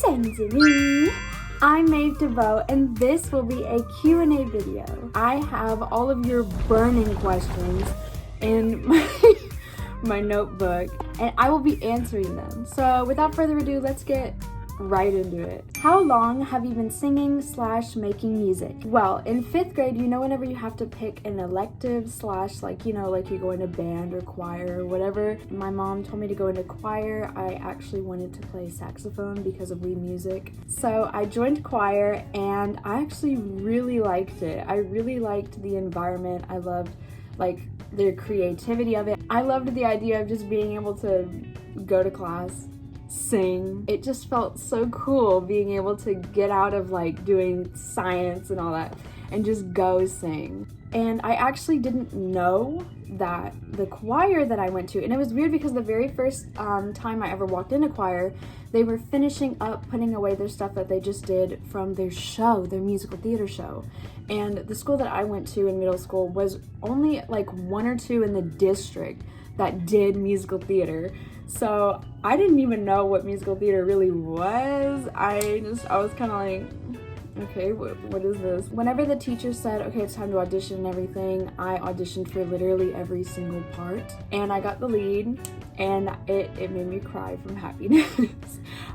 Listen to me. I'm Maeve De Voe, and this will be a Q&A video. I have all of your burning questions in my notebook, and I will be answering them. So without further ado, let's get right into it. How long have you been singing / making music? Well, in 5th grade, whenever you have to pick an elective / like you go into band or choir or whatever, my mom told me to go into choir. I actually wanted to play saxophone because of Wii Music. So I joined choir and I actually really liked it. I really liked the environment. I loved the creativity of it. I loved the idea of just being able to go to class, sing. It just felt so cool being able to get out of doing science and all that and just go sing. And I actually didn't know that the choir that I went to, and it was weird because the very first time I ever walked into choir, they were finishing up putting away their stuff that they just did from their show, their musical theater show. And the school that I went to in middle school was only 1 or 2 in the district that did musical theater. So I didn't even know what musical theater really was. I was kind of like, okay, what is this? Whenever the teacher said, okay, it's time to audition and everything, I auditioned for literally every single part. And I got the lead, and it made me cry from happiness.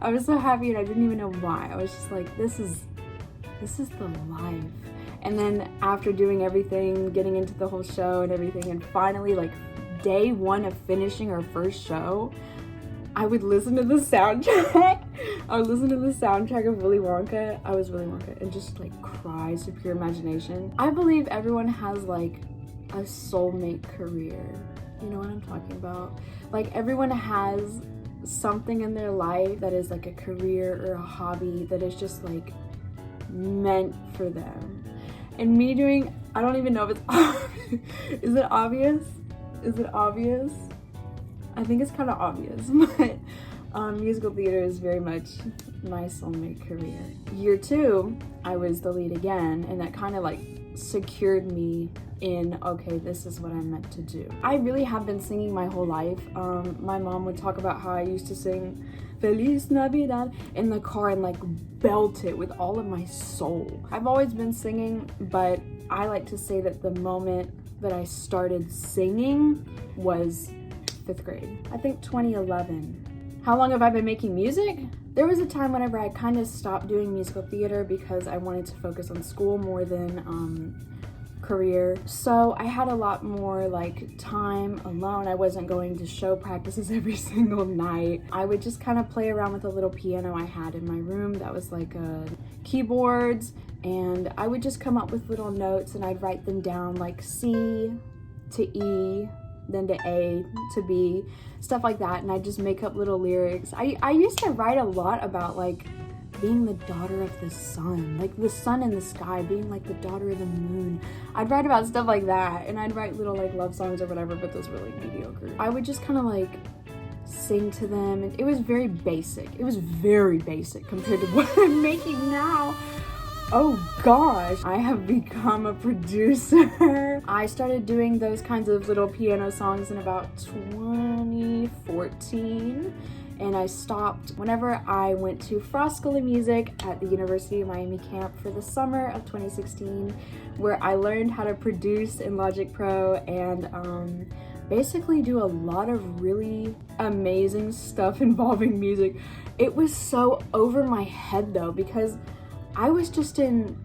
I was so happy and I didn't even know why. I was just like, this is the life. And then after doing everything, getting into the whole show and everything, and finally day 1 of finishing our first show, I would listen to the soundtrack. I would listen to the soundtrack of Willy Wonka. I was Willy Wonka, and just cry to pure imagination. I believe everyone has a soulmate career. You know what I'm talking about? Everyone has something in their life that is a career or a hobby that is just meant for them. And me doing, I don't even know if it's is it obvious? Is it obvious? I think it's kind of obvious, but musical theater is very much my soulmate career. Year 2, I was the lead again, and that kind of secured me in, okay, this is what I'm meant to do. I really have been singing my whole life. My mom would talk about how I used to sing Feliz Navidad in the car and belt it with all of my soul. I've always been singing, but I like to say that the moment that I started singing was 5th grade. I think 2011. How long have I been making music? There was a time whenever I kind of stopped doing musical theater because I wanted to focus on school more than career. So I had a lot more time alone. I wasn't going to show practices every single night. I would just kind of play around with a little piano I had in my room that was keyboards, and I would just come up with little notes and I'd write them down C to E, then to A to B, stuff like that, and I'd just make up little lyrics. I used to write a lot about being the daughter of the sun, the sun in the sky, being the daughter of the moon. I'd write about stuff like that, and I'd write little love songs or whatever, but those were mediocre. I would just kind of sing to them, and it was very basic. It was very basic compared to what I'm making now. Oh gosh, I have become a producer. I started doing those kinds of little piano songs in about 2014. And I stopped whenever I went to Frost School of Music at the University of Miami camp for the summer of 2016, where I learned how to produce in Logic Pro and basically do a lot of really amazing stuff involving music. It was so over my head though, because I was just in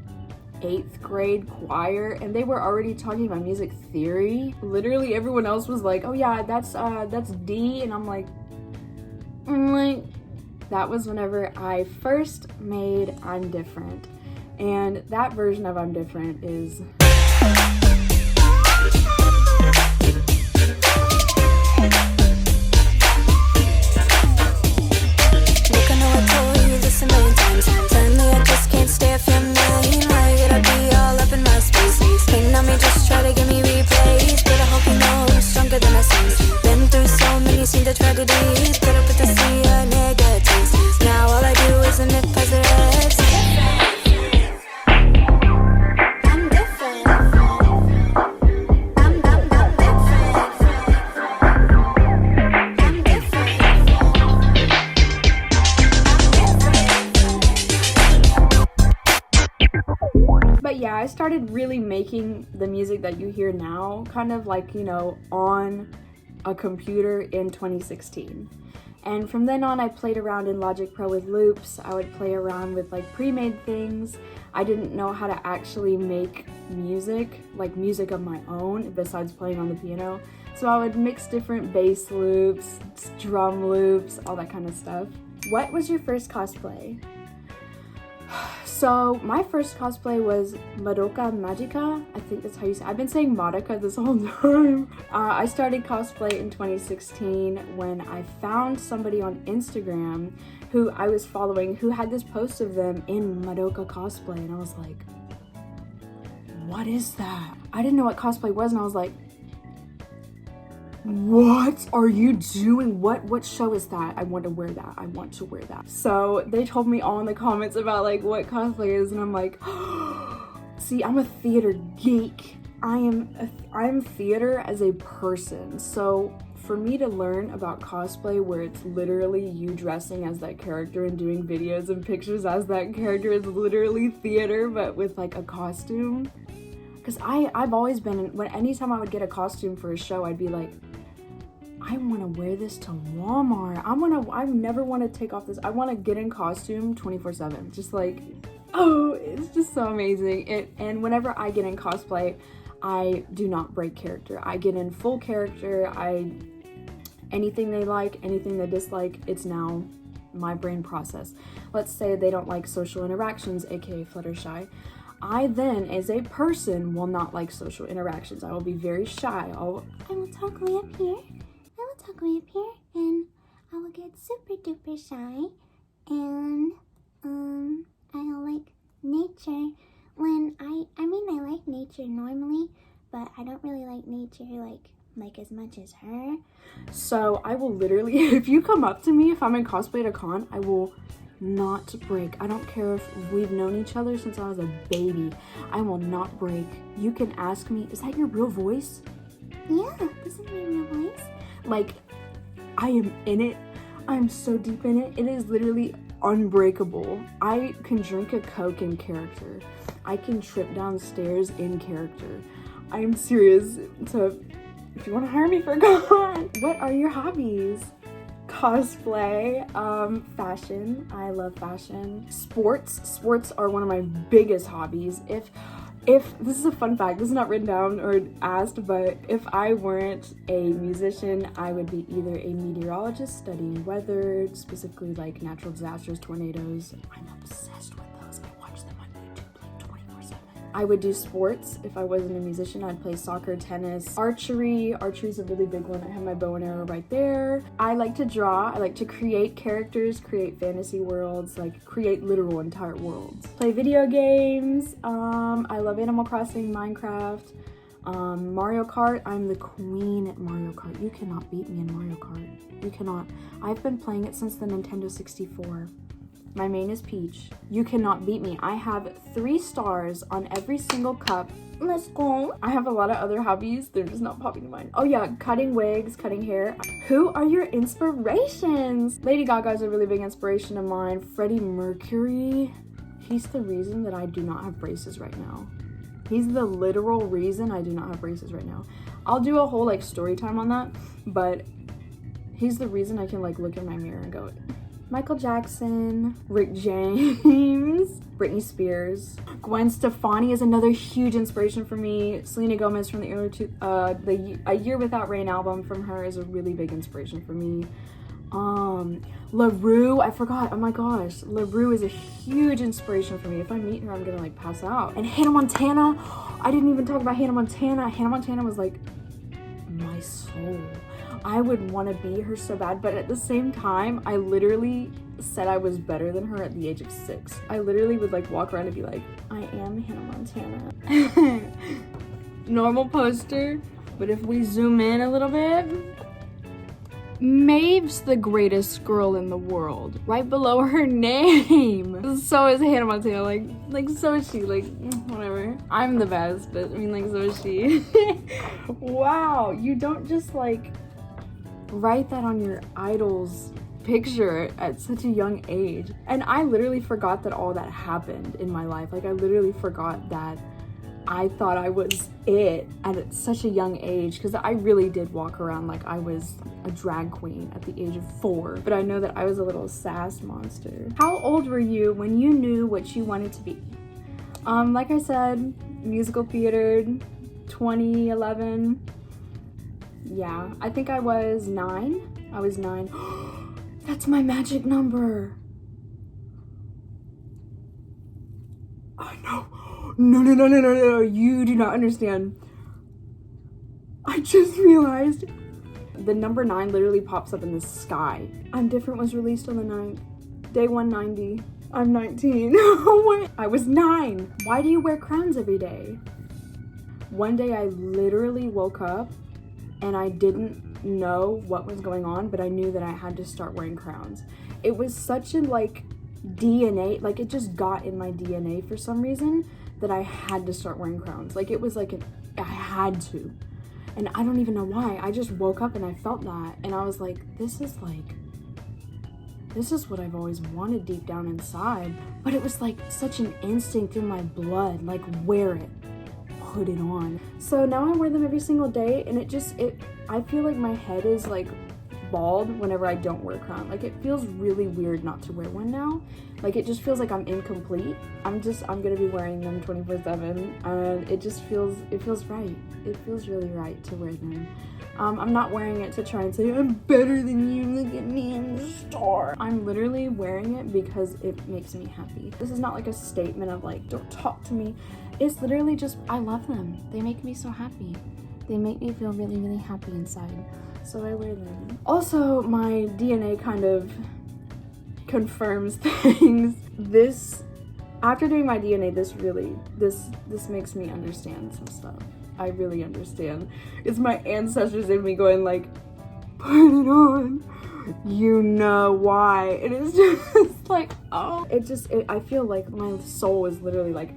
8th grade choir and they were already talking about music theory. Literally everyone else was like, oh yeah, that's D, and I'm like, that was whenever I first made I'm Different. And that version of I'm Different is I'm different. yeah, I started really making the music that you hear now kind of like, you know, on a computer in 2016. And from then on, I played around in Logic Pro with loops. I would play around with like pre-made things. I didn't know how to actually make music, like music of my own, besides playing on the piano. So I would mix different bass loops, drum loops, all that kind of stuff. What was your first cosplay? So my first cosplay was Madoka Magica. I think that's how you say it. I've been saying Madoka this whole time. I started cosplay in 2016 when I found somebody on Instagram who I was following who had this post of them in Madoka cosplay, and I was like, what is that? I didn't know what cosplay was, and I was like, what are you doing? What show is that? I want to wear that. I want to wear that. So they told me all in the comments about like what cosplay is, and I'm like, see, I'm a theater geek. I'm theater as a person. So for me to learn about cosplay where it's literally you dressing as that character and doing videos and pictures as that character is literally theater, but with like a costume. Because I've always been, anytime I would get a costume for a show, I'd be like, I want to wear this to Walmart. I never want to take off this. I want to get in costume 24/7. Just like, oh, it's just so amazing. And whenever I get in cosplay, I do not break character. I get in full character. Anything they like, anything they dislike, it's now my brain process. Let's say they don't like social interactions, aka Fluttershy. I then, as a person, will not like social interactions. I will be very shy. I will talk way up here. And I will get super duper shy. And I'll like nature when I like nature normally, but I don't really like nature like as much as her. So I will literally, if you come up to me, if I'm in cosplay at a con, I will not break. I don't care if we've known each other since I was a baby. I will not break. You can ask me, is that your real voice? Yeah, this is my real voice. Like, I am in it. I'm so deep in it. It is literally unbreakable. I can drink a Coke in character. I can trip downstairs in character. I am serious. So if you want to hire me for a con, what are your hobbies? Cosplay, fashion. I love fashion. Sports are one of my biggest hobbies. If this is a fun fact, this is not written down or asked, but if I weren't a musician, I would be either a meteorologist studying weather, specifically like natural disasters, tornadoes. I'm obsessed with those. I watch them on YouTube like 24/7. I would do sports. If I wasn't a musician, I'd play soccer, tennis, archery. Archery is a really big one. I have my bow and arrow right there. I like to draw. I like to create characters, create fantasy worlds, like create literal entire worlds. Play video games. I love Animal Crossing, Minecraft, Mario Kart. I'm the queen at Mario Kart. You cannot beat me in Mario Kart. You cannot. I've been playing it since the Nintendo 64. My main is Peach. You cannot beat me. I have 3 stars on every single cup. Let's go. I have a lot of other hobbies. They're just not popping to mind. Oh yeah, cutting wigs, cutting hair. Who are your inspirations? Lady Gaga is a really big inspiration of mine. Freddie Mercury. He's the reason that I do not have braces right now. He's the literal reason I do not have braces right now. I'll do a whole like story time on that, but he's the reason I can like look in my mirror and go, Michael Jackson, Rick James, Britney Spears. Gwen Stefani is another huge inspiration for me. Selena Gomez from the A Year Without Rain album from her is a really big inspiration for me. LaRue, I forgot, oh my gosh. LaRue is a huge inspiration for me. If I meet her, I'm gonna like pass out. And Hannah Montana, I didn't even talk about Hannah Montana. Hannah Montana was like my soul. I would want to be her so bad, but at the same time, I literally said I was better than her at the age of 6. I literally would like walk around and be like, I am Hannah Montana. Normal poster, but if we zoom in a little bit, Maeve's the greatest girl in the world. Right below her name. So is Hannah Montana, like so is she, like whatever. I'm the best, but I mean like so is she. Wow, you don't just like write that on your idol's picture at such a young age. And I literally forgot that all that happened in my life. Like I literally forgot that I thought I was it at such a young age, because I really did walk around like I was a drag queen at the age of 4, but I know that I was a little sass monster. How old were you when you knew what you wanted to be? Like I said, musical theater, 2011. Yeah, I think I was 9. I was 9. That's my magic number. I know. No, you do not understand. I just realized the number 9 literally pops up in the sky. I'm Different was released on the 9th. Day 190. I'm 19. What? I was 9. Why do you wear crowns every day? One day I literally woke up and I didn't know what was going on, but I knew that I had to start wearing crowns. It was such a DNA, like it just got in my DNA for some reason that I had to start wearing crowns. Like it was like I had to. And I don't even know why. I just woke up and I felt that. And I was like, this is what I've always wanted deep down inside. But it was like such an instinct in my blood, like wear it, put it on. So now I wear them every single day, and I feel like my head is like bald whenever I don't wear a crown. Like it feels really weird not to wear one now. Like it just feels like I'm incomplete. I'm gonna be wearing them 24/7, and it feels right. It feels really right to wear them. I'm not wearing it to try and say I'm better than you, look at me in the store. I'm literally wearing it because it makes me happy. This is not like a statement of like, don't talk to me. It's literally just, I love them. They make me so happy. They make me feel really, really happy inside. So I wear them. Also, my DNA kind of confirms things. After doing my DNA, this makes me understand some stuff. I really understand. It's my ancestors in me going like, put it on. You know why. It is just like, oh. I feel like my soul is literally like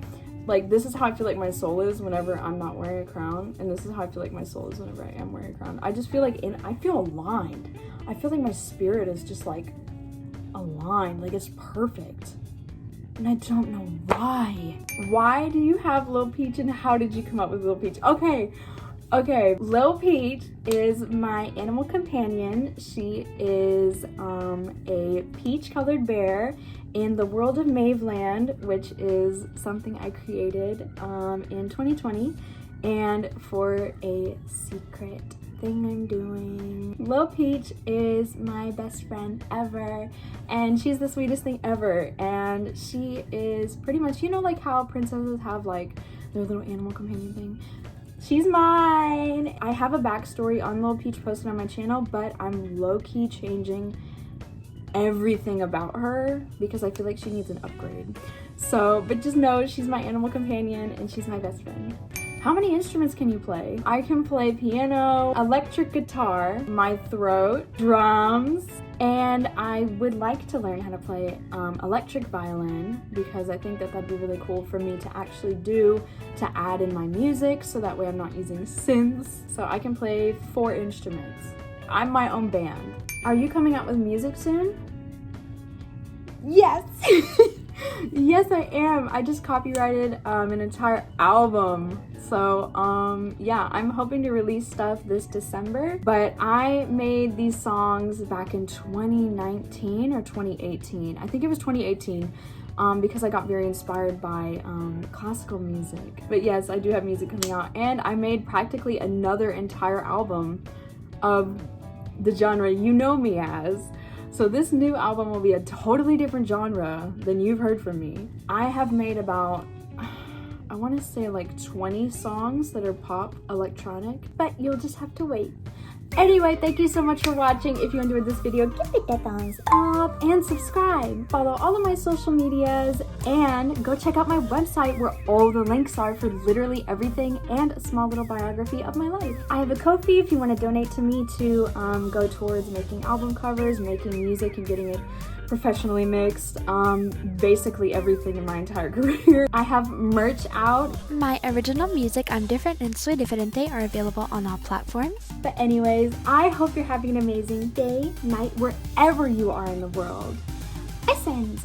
this is how I feel like my soul is whenever I'm not wearing a crown, and this is how I feel like my soul is whenever I am wearing a crown. I just feel like I feel aligned. I feel like my spirit is just like aligned, like it's perfect. And I don't know why. Why do you have Lil Peach, and how did you come up with Lil Peach? Okay. Lil Peach is my animal companion. She is a peach-colored bear in the world of Maeveland, which is something I created in 2020, and for a secret thing I'm doing. Lil Peach is my best friend ever, and she's the sweetest thing ever. And she is pretty much, you know, like how princesses have like their little animal companion thing. She's mine. I have a backstory on Lil Peach posted on my channel, but I'm low-key changing everything about her because I feel like she needs an upgrade. So, but just know she's my animal companion and she's my best friend. How many instruments can you play? I can play piano, electric guitar, my throat, drums, and I would like to learn how to play electric violin because I think that that'd be really cool for me to actually do to add in my music, so that way I'm not using synths. So I can play 4 instruments. I'm my own band. Are you coming out with music soon? Yes! Yes, I am. I just copyrighted an entire album. So, yeah, I'm hoping to release stuff this December. But I made these songs back in 2019 or 2018. I think it was 2018. Because I got very inspired by classical music. But yes, I do have music coming out. And I made practically another entire album of the genre you know me as. So this new album will be a totally different genre than you've heard from me. I have made about, I want to say like 20 songs that are pop electronic, but you'll just have to wait. Anyway, thank you so much for watching. If you enjoyed this video, give it a thumbs up and subscribe. Follow all of my social medias and go check out my website where all the links are for literally everything and a small little biography of my life. I have a Ko-fi if you want to donate to me to go towards making album covers, making music, and getting it professionally mixed, basically everything in my entire career. I have merch out. My original music, I'm Different and Soy Diferente, are available on all platforms. But anyways, I hope you're having an amazing day, night, wherever you are in the world. Essence.